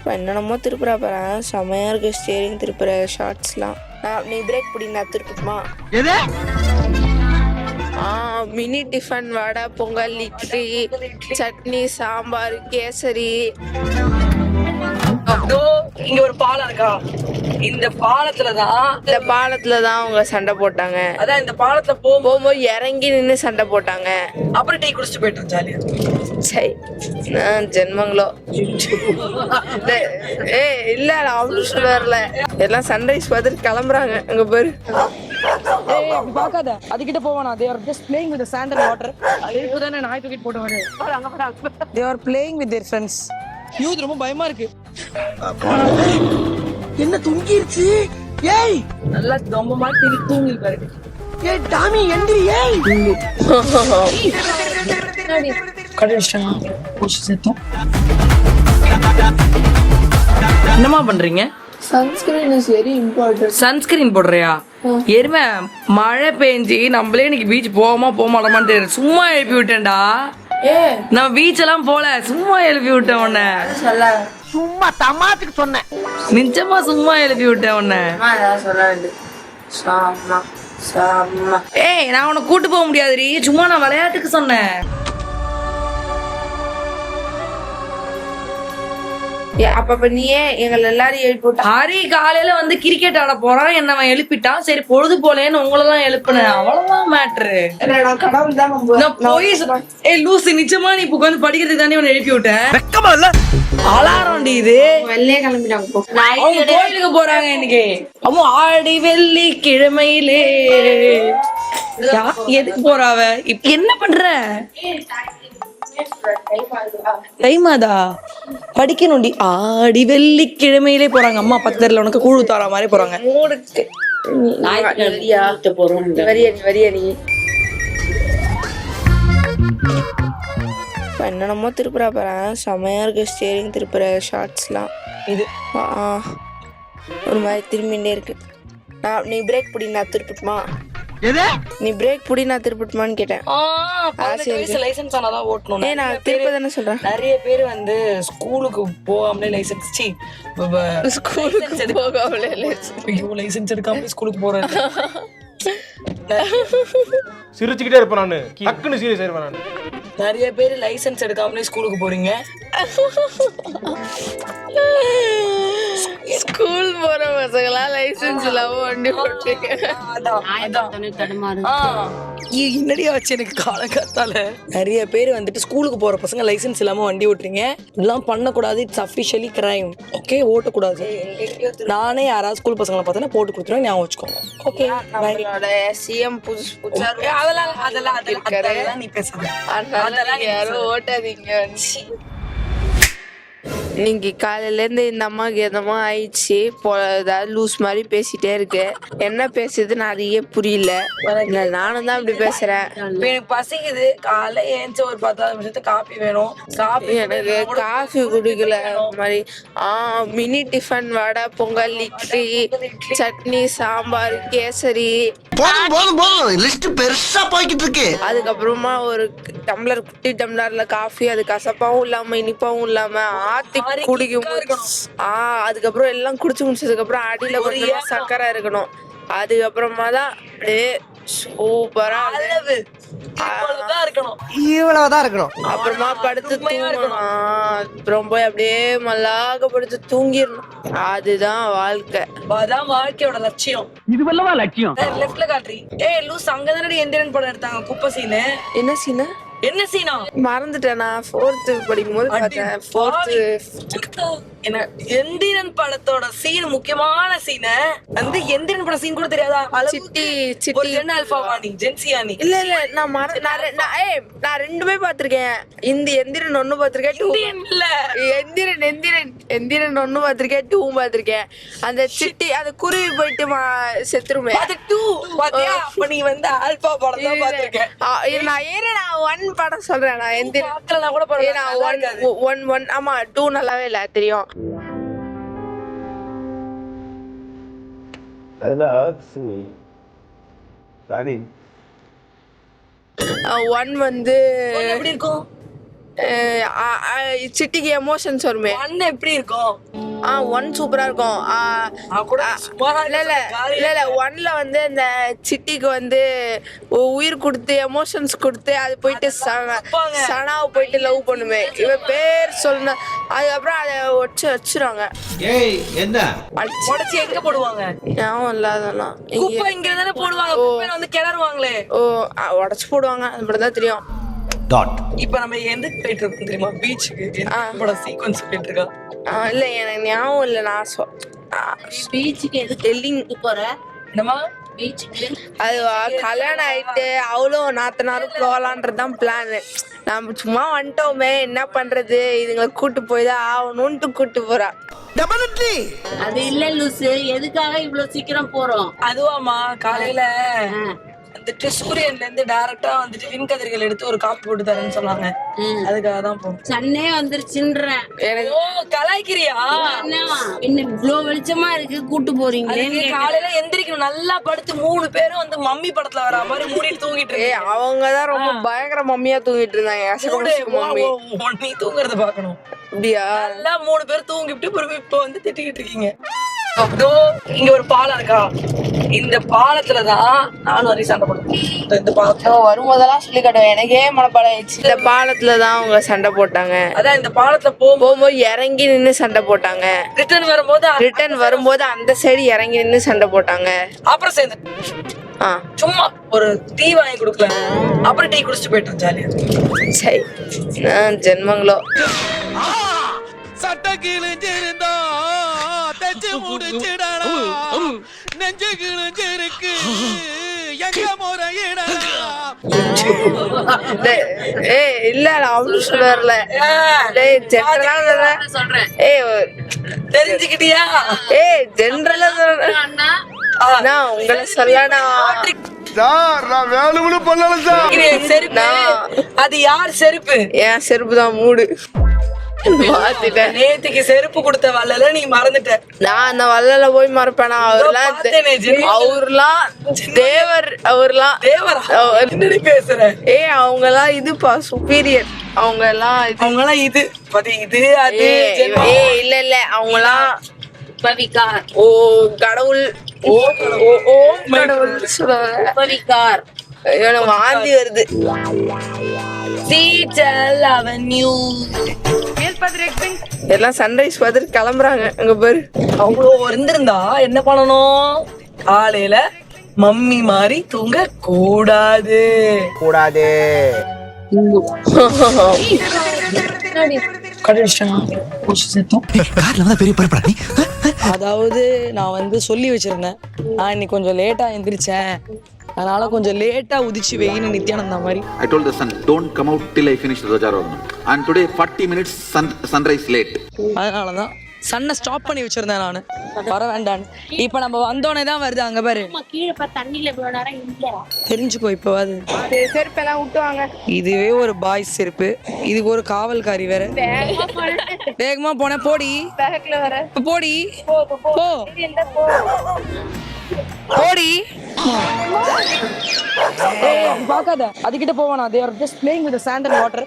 இப்போ என்னென்னமோ திருப்புறா போகிறேன். செமையாக இருக்குது ஸ்டேரிங் திருப்புற ஷார்ட்ஸ்லாம். நீ பிரேக் பிடி, நான் திருப்பட்டுமா? மினி டிஃபன், வடை, பொங்கல், இட்லி, சட்னி, சாம்பார், கேசரி. இங்க ஒரு பாலம் இருக்கா, இந்த பாலத்துலதான் அவங்க சண்டை போட்டாங்க. அதான் இந்த பாலத்துல போகும்போது இறங்கி நின்று சண்டை போட்டாங்க. அப்புறம் டீ குடிச்சிட்டு போயிட்டோம் ஜாலியா. சரி ஜென்மங்களோ. இல்ல அவனு சொல்ல வரல, எல்லாம் சன்ரைஸ் பார்த்துட்டு கிளம்புறாங்க. அங்க பேரு பாக்காத அதுகிட்ட போவானா. they are just playing with the sand and water. அதுக்கு தானே நாய் தூக்கிட்டு போட்டு வரேன். they are playing with their friends. Youth ரொம்ப பயமா இருக்கு. என்ன தூங்கிருச்சு? ஏய் நல்லா ரொம்ப மாதிரி தூங்கி பாரு. ஏய் டாமி எந்திரி. ஏய் என்னமா பண்றீங்க? Sunscreen is very important. Sunscreen போடுறியா? எருமை மழை பெஞ்சு நம்மளே இன்னைக்கு பீச் போக மாட்டோமான்னு தெரியல. சும்மா எழுப்பி விட்டேன்டா. நம்ம பீச் எல்லாம் போல, சும்மா எழுப்பி விட்டேன் உன்ன. சும்மா தமாத்துக்கு சொன்னேன். நிஜமா சும்மா எழுப்பி விட்டேன் உன்ன. ஏய் நான் உன்னை கூட்டு போக முடியாதுடி, சும்மா நான் விளையாட்டுக்கு சொன்னேன். அப்ப நீ ஏன் எங்களை எல்லாரும் எழுப்பி விட்ட? ஹரி காலையில வந்து கிரிக்கெட் ஆட போறான், என்ன அவன் எழுப்பிட்டான். சரி பொழுது போலேன்னு உங்களெல்லாம் எழுப்புனேன், அவ்வளவுதான் மேட்ரு. ஏய் லூசு, நிச்சயமா நீ இப்ப வந்து படிக்கிறதுக்கு தானே உன்னை எழுப்பி விட்டேன். வெக்கமா இல்ல? அலாரம்டி இது. வெள்ளையே கிளம்பிட்டாங்க. அவங்க கோயிலுக்கு போறாங்க இன்னைக்கு. அம்மா ஆடி வெள்ளி கிழமையிலே எதுக்கு போறாவ? இப்ப என்ன பண்ற? தைமாதா படிக்கணும்டி. ஆடி வெள்ளிக்கிழமையிலே போறாங்க. அம்மா பக்கத்துல உனக்கு கூழு தாரா மாதிரி போறாங்க. என்னென்னமோ திருப்புறா போறேன். செமையா இருக்கு ஸ்டேரிங் திருப்புற ஷார்ட்ஸ்லாம். இது ஒரு மாதிரி திரும்பிட்டே இருக்கு. நீ பிரேக் பிடி, நான் திருப்பட்டுமா? நீ பிரேக் புடி, நான் திருப்பட்டுமான்னு கேட்டேன். லைசன்ஸ் ஆனாதான் ஓட்டணும். நான் திருப்ப தானே சொல்றேன். நிறைய பேர் வந்து ஸ்கூலுக்கு போகாமலே லைசன்ஸ் லைசன்ஸ் எடுக்காமலே ஸ்கூலுக்கு போறாங்க. சிரிச்சுக்கிட்டே இருப்பேன் நானு, டக்குன்னு சீரியஸ் ஆயிருப்பேன் நானு. நிறைய பேர் லைசன்ஸ் எடுக்காமலே ஸ்கூலுக்கு போறீங்க. ஸ்கூல் போற பசங்களா லைசன்ஸ் இல்லாம வண்டி ஓட்டுறீங்க? என்னடியா வச்சு எனக்கு காலங்காத்தால நிறைய பேர் வந்துட்டு ஸ்கூலுக்கு போற பசங்க லைசன்ஸ் இல்லாம வண்டி ஓட்டுறீங்க. இதெல்லாம் பண்ணக்கூடாது. It's officially crime. ஓகே, ஓட்டக்கூடாது. நானே யாராவது ஸ்கூல் பசங்களை பார்த்தா போட்டு கொடுத்துருவேன், ஞாபகம் வச்சுக்கோங்க. ஓகே, நம்மளோட சிஎம் புதுசா அதெல்லாம் நீ பேசாத. அதெல்லாம் யாரும் ஓட்டாதீங்க. நீங்க காலையில இருந்து இந்த அம்மாக்கு எதமா ஆயிடுச்சு போல, ஏதாவது லூஸ் மாதிரி பேசிட்டே இருக்கு. என்ன பேசுதுன்னு அதையே புரியல. நானும் தான் இப்படி பேசுறேன். எனக்கு பசிக்குது. காலை ஏஞ்ச ஒரு 10 நிமிஷத்துக்கு காபி வேணும். காபி எனக்கு காஃபி குடிக்கல மாதிரி. மினி டிஃபன், வடை, பொங்கல், இட்லி, சட்னி, சாம்பார், கேசரி. லிஸ்ட் பெருசா போய்கிட்டு இருக்கு. அதுக்கப்புறமா ஒரு டம்ளர், குட்டி டம்ளர்ல காஃபி. அது கசப்பாவும் இல்லாம இனிப்பாவும் இல்லாம ஆத்தி குடிக்கும். அதுக்கப்புறம் எல்லாம் குடிச்சு முடிச்சதுக்கு அப்புறம் அடியில கொஞ்சம் சக்கரை இருக்கணும். அதுக்கப்புறமா தான் சூப்பரா இவ்வளவுதான் இருக்கணும். அப்புறமா படுத்து தூங்கணும். அப்புறம் போய் அப்படியே மல்லாக படுத்து தூங்கிடணும். அதுதான் வாழ்க்கை. அதான் வாழ்க்கையோட லட்சியம். இதுவல்லவா லட்சியம்? லெஃப்ட்ல காட்டுறீ. ஏய் லூஸ், அங்கதானடி எந்திரன் படம் எடுத்தாங்க, குப்பை சீனு. என்ன சீனா? என்ன சீனா மறந்துட்டேன். நான் 4th படிக்கும் போது பார்த்தேன். 4th என்ன எந்திரன் படத்தோட சீன், முக்கியமான சீன வந்து எந்திரன் பட சீன் கூட தெரியாதா? சிட்டி ஒரு ஜென் அல்ஃபாவா நீ, ஜென்சியா நீ? இல்ல நான் ரெண்டுமே பாத்திருக்கேன். இந்த எந்திரன் 1 பாத்திருக்கேன், இல்ல எந்திரன் 1 பாத்திருக்கேன், 2 பாத்திருக்கேன். அந்த சிட்டி, அந்த குருவி போயிட்டு செத்துருமே, அது 2 பாத்தியா? அப்ப நீ வந்து ஆல்பா படம் தான் பாத்திருக்கேன். நான் 1 படம் சொல்றேன். நான் எந்திரன் கூட படம் 1 ஆமா, 2 நல்லாவே இல்ல தெரியும். சரி 1 வந்து எப்படி இருக்கும்? சிட்டிக்கு எமோஷன்ஸ் வருமே. ஒன்னு எப்படி இருக்கும்? 1 சூப்பரா இருக்கும். இல்ல 1ல வந்து இந்த சிட்டிக்கு வந்து உயிர் கொடுத்து எமோஷன்ஸ் கொடுத்து அது போயிட்டு சனாவை போயிட்டு லவ் பண்ணுமே, இவ பேர் சொல்லணும். அதுக்கப்புறம் அதை வச்சிருவாங்க. என்ன உடைச்சு எங்க போடுவாங்க? ஞாபகம் இல்ல அதெல்லாம். குப்பை இங்க தானே போடுவாங்க, குப்பையில வந்து கிளறுவாங்களே. உடச்சு போடுவாங்க, அது மட்டும் தான் தெரியும். இப்ப நம்ம எதுக்கு போயிட்டு இருக்கோம் தெரியுமா? பீச்சுக்கு. சீக்வன்ஸ் போயிட்டு இருக்கா? இல்ல எனக்கு ஞாபகம் இல்ல. நான் பீச்சுக்கு எதுக்கு போற? என்னமா பீச்சுக்கு? அது கல்யாணம் ஆயிட்டு அவளும் நாத்தனாரும் போகலான்றதுதான் பிளான். நம்ம சும்மா வந்துட்டோமே, என்ன பண்றது, இதுங்களை கூட்டு போய் தான் ஆகணும்ட்டு கூட்டு போறா. அது இல்ல லூசு, எதுக்காக இவ்வளவு சீக்கிரம் போறோம்? அதுவாமா காலையில வந்துட்டு சூரியன்ல இருந்து டைரக்டா வந்துட்டு விண்கதிர்கள் எடுத்து ஒரு காப்பி போட்டு தரேன்னு சொன்னாங்க. அதுக்காக தான் போறோம். சன்னே வந்துருச்சுன்றேன். ஓ கலாய்க்கிறியா? என்ன இவ்ளோ வெளிச்சமா இருக்கு, கூட்டு போறீங்களே? காலையில எந்திரிக்கணும், நல்லா படுத்து 3 பேரும் வந்து மம்மி படத்துல வர மாதிரி மூடிட்டு தூங்கிட்டு இருக்கு. அவங்கதான் ரொம்ப பயங்கர மம்மியா தூங்கிட்டு இருந்தாங்க. நீ தூங்குறத பாக்கணும். அப்படியா? நல்லா 3 பேர் தூங்கிட்டு இப்ப வந்து திட்டிக்கிட்டு இருக்கீங்க. இங்க ஒரு பாலம் இருக்கா, இந்த பாலத்துலதான் நானும் வரை சண்டை போடுவேன். இந்த பாலத்துல வரும்போதெல்லாம் சொல்லி காட்டுவேன், எனக்கே மனப்பாடம் ஆயிடுச்சு. இந்த பாலத்துலதான் அவங்க சண்டை போட்டாங்க. அதான் இந்த பாலத்துல போகும்போது இறங்கி நின்னு சண்டை போட்டாங்க. ரிட்டர்ன் வரும்போது அந்த சைடு இறங்கி நின்னு சண்டை போட்டாங்க. அப்புறம் சேர்ந்து சும்மா ஒரு டீ வாங்கி கொடுக்கல, அப்புறம் டீ குடிச்சிட்டு போயிட்டோம் ஜாலியா. சரி ஜென்மங்களோ. சட்ட கிழிஞ்சிருந்தா தச்சு முடிச்சிடலாம், நெஞ்சு கிழிஞ்சிருக்கு எங்க முறையிடலாம். இல்ல அவனு சொல்ல சொல்றேன். தெரிஞ்சுக்கிட்டியா? ஜென்ரலா சொல்றேன். உங்களை சொல்லனா அது யார் செருப்பு? என் செருப்பு தான் மூடு. நேத்துக்கு செருப்பு கொடுத்த வள்ளல நீ மறந்துட்ட. நான் அந்த வள்ளல போய் மறப்பேனா? அவர்லாம் தேவர். என்னடி பேசுற? அவங்க எல்லாம் இதுப்பா சுப்பீரியர். அவங்க எல்லாம் இது இது அது. இல்ல அவங்கலாம் பவிகார். ஓ கடவுள். கடவுள் சொல்லுவாங்க. பவிகார். வாந்தி வருது. எல்லாம் சன்ரைஸ் பார்த்துட்டு கிளம்புறாங்க. அங்க பாரு, அவ்வளோ இருந்திருந்தா என்ன பண்ணணும்? காலையில மம்மி மாதிரி தூங்க கூடாது. அதாவது நான் வந்து சொல்லி வச்சிருந்தேன், நான் இன்னைக்கு கொஞ்சம் லேட்டா எந்திரிச்சேன், அதனால கொஞ்சம் லேட்டா உதிச்சு வெயின்னு நித்யானந்தா மாதிரி. I told the sun, don't come out till I finish Dwajarohanam. And today 40 minutes sunrise late. அதனாலதான் சன்னை ஸ்டாப் பண்ணி வச்சிருந்தேன் நானு, வர வேண்டான்னு. இப்ப நம்ம வந்தோடனே தான் வருது. அங்க பாரு, கீழே தண்ணியில இவ்வளவு நேரம் இல்ல. தெரிஞ்சுக்கோ இப்பவாது. செருப்பெல்லாம் விட்டுவாங்க. இதுவே ஒரு பாய்ஸ் செருப்பு, இதுக்கு ஒரு காவல்காரி வேற. வேகமா போன போடி, போடி போ போடி. பாக்காத, அதுகிட்ட போவானா? they are just playing with the sand and water.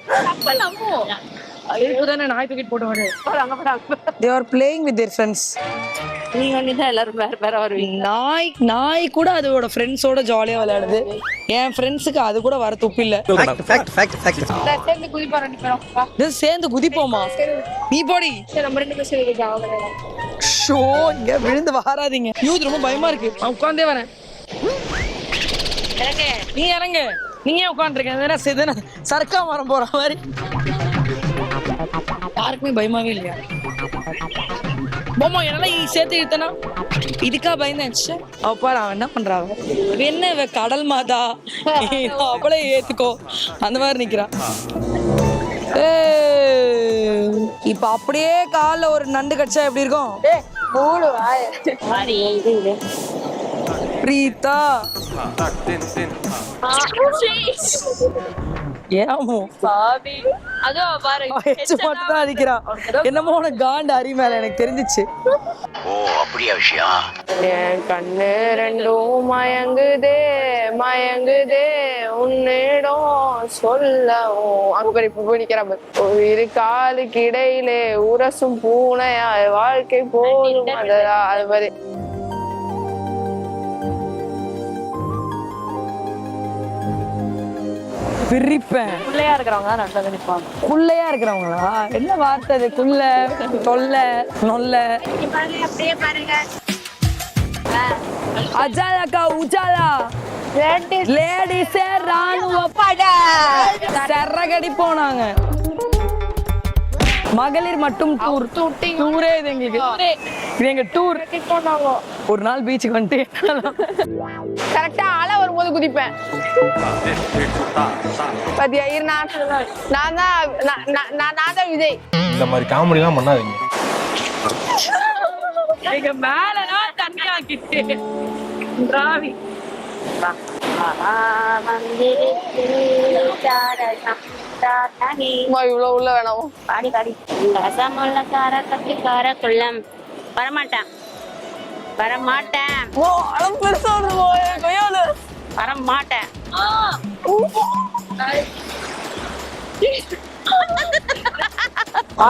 இப்போதானே நாய் தூக்கிட்டு போட்டு வரு. they are playing with their friends. நீங்க வந்து எல்லாரும் வேற வருவீங்க. நாய் கூட அதோட ஃப்ரெண்ட்ஸோட ஜாலியா விளையாடுது. என் ஃப்ரெண்ட்ஸுக்கு அது கூட வர துப்பு இல்ல. சேர்ந்து குதிப்போமா? நீ போடி. ஷோ, இங்க விழுந்து வராதீங்க. யூத் ரொம்ப பயமா இருக்கு. நான் உட்கார்ந்தே வரேன். நீ இறங்க. நீ ஏன் உட்காந்துருக்க? சர்க்கா மரம் போற மாதிரி. யாருக்குமே பயமாவே இல்லையா? பொம்மா என்னால சேர்த்து இழுத்தனா இதுக்கா பயந்தாச்சு. அவப்பாரு அவன் என்ன பண்றாங்க? என்ன இவ கடல் மாதா, அவளே ஏத்துக்கோ அந்த மாதிரி நிக்கிறான். இப்ப அப்படியே கால ஒரு நண்டு கடிச்சா எப்படி இருக்கும்? பிரீதா ஏமோ அதோ பாரு வச்சு மட்டும் தான் அடிக்கிறான். என்னமோ உனக்கு காண்டு அறி மேல எனக்கு தெரிஞ்சிச்சு. என் கண்ணு ரெண்டும் மயங்குதே மயங்குதே உன்னிடம் சொல்லவும். அங்க பேர் இப்ப போய் நிக்கிறான். இரு காலுக்கு இடையிலே உரசும் பூனையா வாழ்க்கை போதும் அது மாதிரி. பிரிப்பேன். பிள்ளையா இருக்கிறவங்க நல்லா நிப்பாங்க. குள்ளையா இருக்கிறவங்களா? என்ன வார்த்தை அது? குள்ள, தொல்ல, நொல்ல. அப்படியே பாருங்க. அஜாலக்கா உஜாலா லேடிஸே ராணுவ பட சரகடி போனாங்க. மகளிர் மட்டும் டூர். டூரே இது எங்களுக்கு. இது எங்க டூர். ஒரு நாள் பீச்சுக்கு வந்துட்டு கரெக்டா அலை வரும்போது குதிப்பேன். பாத்தியா நான் தான் விஜய். இந்த மாதிரி காமெடி எல்லாம் பண்ணாதீங்க. எங்க மேலதான் தண்ணி ஆக்கிட்டு ராவி இவ்வளவு உள்ள வேணாமோ? பாடி பாடி ரசமுள்ளக்கார கத்திக்கார குள்ளம் வரமாட்டேன் வரமாட்டேன் வரமாட்டேன்.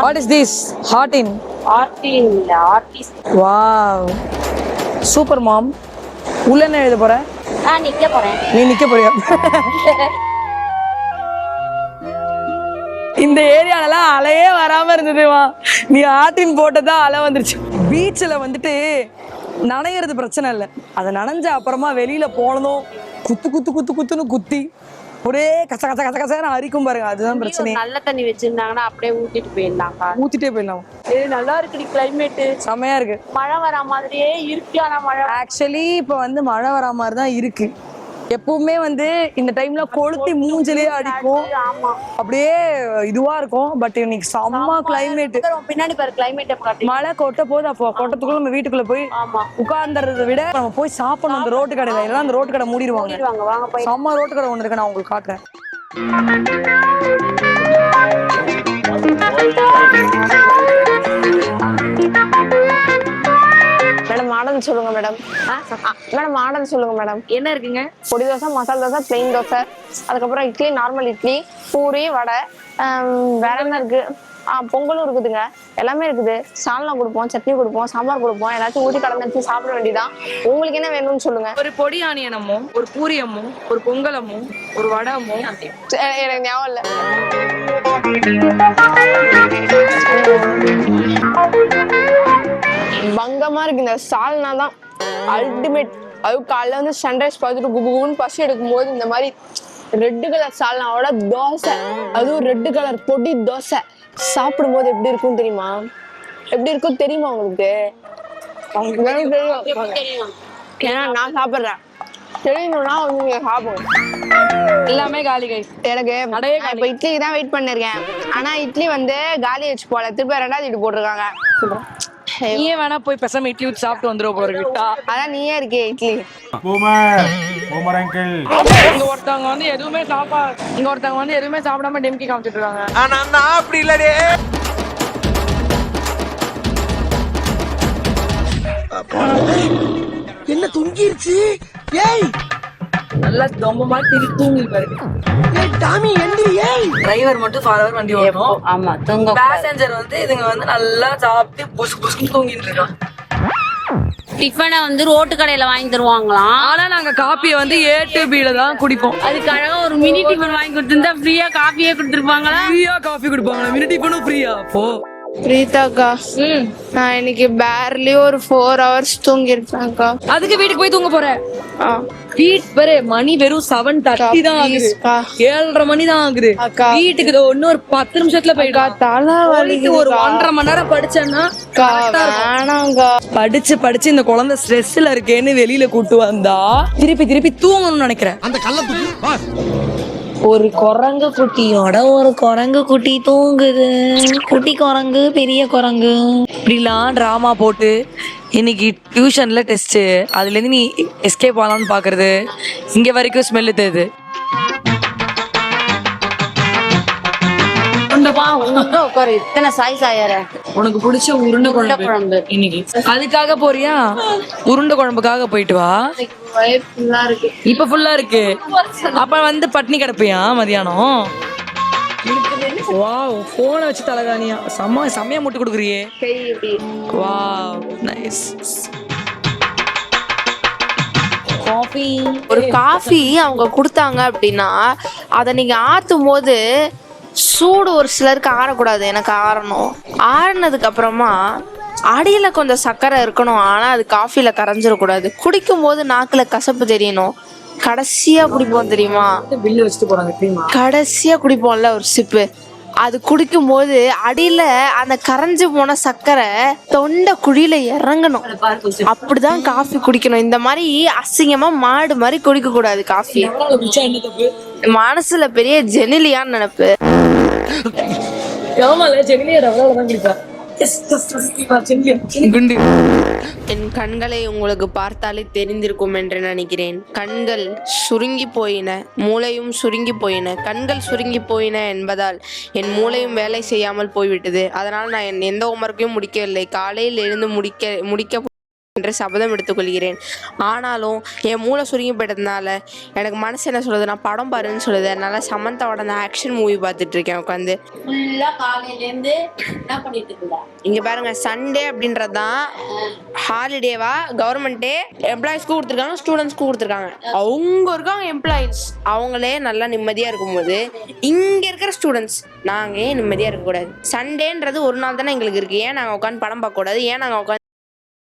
What is this? Hot in. Artist Wow. Super mom. உள்ள என்ன எழுத போற? நான் நிக்க போறேன். நீ நிக்க போறியா? இந்த ஏரியாலலாம் அலையே வராம இருந்ததுமா. நீ ஆட்டின் போட்டதான் அலை வந்துருச்சு. பீச்சில் வந்துட்டு நனையிறது பிரச்சனை இல்லை. அதை நனைஞ்ச அப்புறமா வெளியில போனதும் குத்து குத்து குத்து குத்துன்னு குத்தி ஒரே கச்ச கச்ச கச்ச கச்சன்னு அரிக்கும் பாருங்க. அதுதான் பிரச்சனை. நல்ல தண்ணி வச்சிருந்தாங்கன்னா அப்படியே ஊத்திட்டு போயிருந்தாங்க. ஊத்திட்டே போயிடலாம். நல்லா இருக்கு கிளைமேட். செமையா இருக்கு. மழை வர மாதிரியே இருக்கு. ஆனா மழை ஆக்சுவலி இப்ப வந்து மழை வர மாதிரி தான் இருக்கு. எப்பவுமே வந்து இந்த டைம்ல கொளுத்தி மூஞ்சிலே அடிக்கும். அப்படியே இதுவா இருக்கும். பட் இன்னைக்கு செம்ம கிளைமேட். பின்னாடி பாரு கிளைமேட். மழை கொட்ட போது அப்போ கொட்டத்துக்குள்ள நம்ம வீட்டுக்குள்ள போய் உட்கார்ந்துறதை விட நம்ம போய் சாப்பிடணும் அந்த ரோட்டு கடையில. இல்லைன்னா அந்த ரோட்டு கடை மூடிடுவாங்க. செம்ம ரோட்டு கடை ஒண்ணு இருக்கு, நான் உங்களுக்கு காட்டுறேன். மேடம் ஆர்டர் சொல்லுங்க மேடம். மேடம் ஆர்டர் சொல்லுங்க மேடம். என்ன இருக்குங்க? பொடி தோசை, மசாலா தோசை, பிளெயின் தோசை, அதுக்கப்புறம் இட்லி, நார்மல் இட்லி, பூரி, வடை, வேற என்ன இருக்கு? பொங்கலும் இருக்குதுங்க. எல்லாமே இருக்குது. சால்னா கொடுப்போம், சட்னி கொடுப்போம், சாம்பார் கொடுப்போம். எல்லாத்தையும் ஊற்றி கலந்து வச்சு சாப்பிட வேண்டியதான். உங்களுக்கு என்ன வேணும்னு சொல்லுங்க. ஒரு பொடி ஆனியனமும், ஒரு பூரியமும், ஒரு பொங்கலமும், ஒரு வடமும். எனக்கு ஞாபகம் இல்லை. பங்கமா இருக்கு. இந்த சால்னா தான் அல்டிமேட். அதுவும் காலைல வந்து சன்ரைஸ் பார்த்துட்டு குபுகுன்னு பசி எடுக்கும் போது இந்த மாதிரி ரெட் கலர் சால்னாவோட தோசை, அதுவும் ரெட் கலர் பொடி தோசை சாப்பிடும் போது எப்படி இருக்கும் தெரியுமா? எப்படி இருக்கும் தெரியுமா உங்களுக்கு? தெரியும். ஏன்னா நான் சாப்பிடுறேன். தெரியணும்னா நீங்க சாப்பிடும். எல்லாமே காலி கை. எனக்கு இப்ப இட்லிக்கு தான் வெயிட் பண்ணிருக்கேன். ஆனா இட்லி வந்து காலி வச்சு போல, திருப்பி 2வது இட்லி போட்டிருக்காங்க. நீயே வேணா போய் பேசாம இட்லி ஊத்தி சாப்பிட்டு வந்துருவோம் போல விட்டா. அதான் நீயே இருக்கே இட்லி. இங்க ஒருத்தவங்க வந்து எதுவுமே சாப்பிடாம டெம்கி காமிச்சிட்டு இருக்காங்க. ஆனா நான் அப்படி இல்லடே. என்ன தொங்கிருச்சு? ஏய் நல்லா ரொம்ப மாதிரி தூங்கி பாருங்க. டாமி எந்திரி. ஏய் டிரைவர் மட்டும் ஃபார்வர் வண்டி ஓட்டணும். ஆமா தூங்க. பேசஞ்சர் வந்து இதுங்க வந்து நல்லா சாப்பிட்டு புசு புசுன்னு தூங்கிட்டு இருக்காங்க. டிஃபனை வந்து ரோட்டு கடையில வாங்கி தருவாங்களாம். ஆனா நாங்க காப்பியை வந்து A to B ல தான் குடிப்போம். அதுக்கு அழகா ஒரு மினி டிஃபன் வாங்கி கொடுத்திருந்தா ஃப்ரீயா காஃபியே கொடுத்துருப்பாங்களா? ஃப்ரீயா காஃபி கொடுப்பாங்களா? மினி டிஃபனும் ஃப்ரீயா? போ பிரீதாக்கா, நான் இன்னைக்கு பேர்லி ஒரு 4 hours தூங்கிருப்பேன்க்கா. அதுக்கு வீட்டுக்கு போய் தூங்க போறேன். வீட் பாரு மணி வெறும் 7:30 தான் ஆகுது. 7:30 மணி தான் ஆகுது. வீட்டுக்கு இன்னும் ஒரு 10 நிமிஷத்துல போயிடும். தலை வலிக்கு ஒரு 1.5 மணி நேரம் படிச்சேன்னா படிச்சு இந்த குழந்தை ஸ்ட்ரெஸ்ல இருக்கேன்னு வெளியில கூட்டு வந்தா திருப்பி தூங்கணும்னு நினைக்கிறேன். அந்த கள்ளத்துக்கு ஒரு குரங்கு குட்டியோட ஒரு குரங்கு குட்டி தூங்குது. குட்டி குரங்கு பெரிய குரங்கு இப்படிலாம் டிராமா போட்டு இன்னைக்கு டியூஷன்ல டெஸ்ட். அதுல இருந்து நீ எஸ்கேப் ஆகலாம்னு பாக்குறது. இங்க வரைக்கும் ஸ்மெல்லு தெரியுது. உள்ள உட்காரு இத்தனை சாய் சாயார உனக்கு பிடிச்ச உருண்டை குழம்பு குழம்பு. இன்னைக்கு அதுக்காக போறியா? உருண்டை குழம்புக்காக போயிட்டு வா. இருக்கு இப்ப ஃபுல்லா இருக்கு. அப்ப வந்து பட்னி கிடப்பியா மதியானம்? வாவ், போனை வச்சு தலகாணியா செம்மையா முட்டு கொடுக்குறியே. Wow, nice. காஃபி ஒரு காஃபி அவங்க கொடுத்தாங்க அப்படின்னா அதை நீங்க ஆத்தும் போது சூடு ஒரு சிலருக்கு ஆறக்கூடாது, எனக்கு ஆறணும். ஆறுனதுக்கு அப்புறமா அடியில கொஞ்சம் சர்க்கரை இருக்கணும், ஆனா அது காஃபில கரைஞ்சிடக்கூடாது. குடிக்கும் போது நாக்குல கசப்பு தெரியணும். கடைசியா குடிப்போம் தெரியுமா, பில்லு வச்சுட்டு போறாங்க தெரியுமா? கடைசியா குடிப்போம்ல ஒரு சிப்பு, அது குடிக்கும் போது அடியில அந்த கரைஞ்சு போன சர்க்கரை தொண்டை குழியில இறங்கணும். அப்படிதான் காஃபி குடிக்கணும். இந்த மாதிரி அசிங்கமா மாடு மாதிரி குடிக்க கூடாது காஃபி. மனசுல பெரிய ஜெனிலியான்னு நினைப்பு. என் கண்களை உங்களுக்கு பார்த்தாலே தெரிந்திருக்கும் என்று நினைக்கிறேன். கண்கள் சுருங்கி போயின, மூளையும் சுருங்கி போயின. கண்கள் சுருங்கி போயின என்பதால் என் மூளையும் வேலை செய்யாமல் போய்விட்டது. அதனால் நான் எந்த ஹோம்வொர்க்கையும் முடிக்கவில்லை. காலையில் எழுந்து முடிக்க என்று சபதம் எடுத்துக்கொள்கிறேன். ஆனாலும் என் மூளை சுருங்கி போயிட்டதுனால எனக்கு மனசு என்ன சொல்லுது, நான் படம் பாருன்னு சொல்லுது. அதனால சமந்தாவோட அந்த ஆக்ஷன் மூவி பார்த்துட்டு இருக்கேன் உட்காந்து. ஃபுல்லா காலையில இருந்து என்ன பண்ணிட்டு இருக்கா? இங்க பாருங்க, சண்டே அப்படின்றதான் ஹாலிடேவா கவர்மெண்ட்டே எம்ப்ளாயிஸ்க்கு கொடுத்துருக்காங்க, ஸ்டூடெண்ட்ஸ்க்கு கொடுத்துருக்காங்க. அவங்க இருக்காங்க எம்ப்ளாயிஸ், அவங்களே நல்லா நிம்மதியா இருக்கும்போது இங்க இருக்கிற ஸ்டூடெண்ட்ஸ் நாங்க ஏன் நிம்மதியா இருக்கக்கூடாது? சண்டேன்றது ஒரு நாள் தானே எங்களுக்கு இருக்கு. ஏன் நாங்க உட்காந்து படம் பார்க்க கூடாது? ஏன் நாங்க உட்காந்து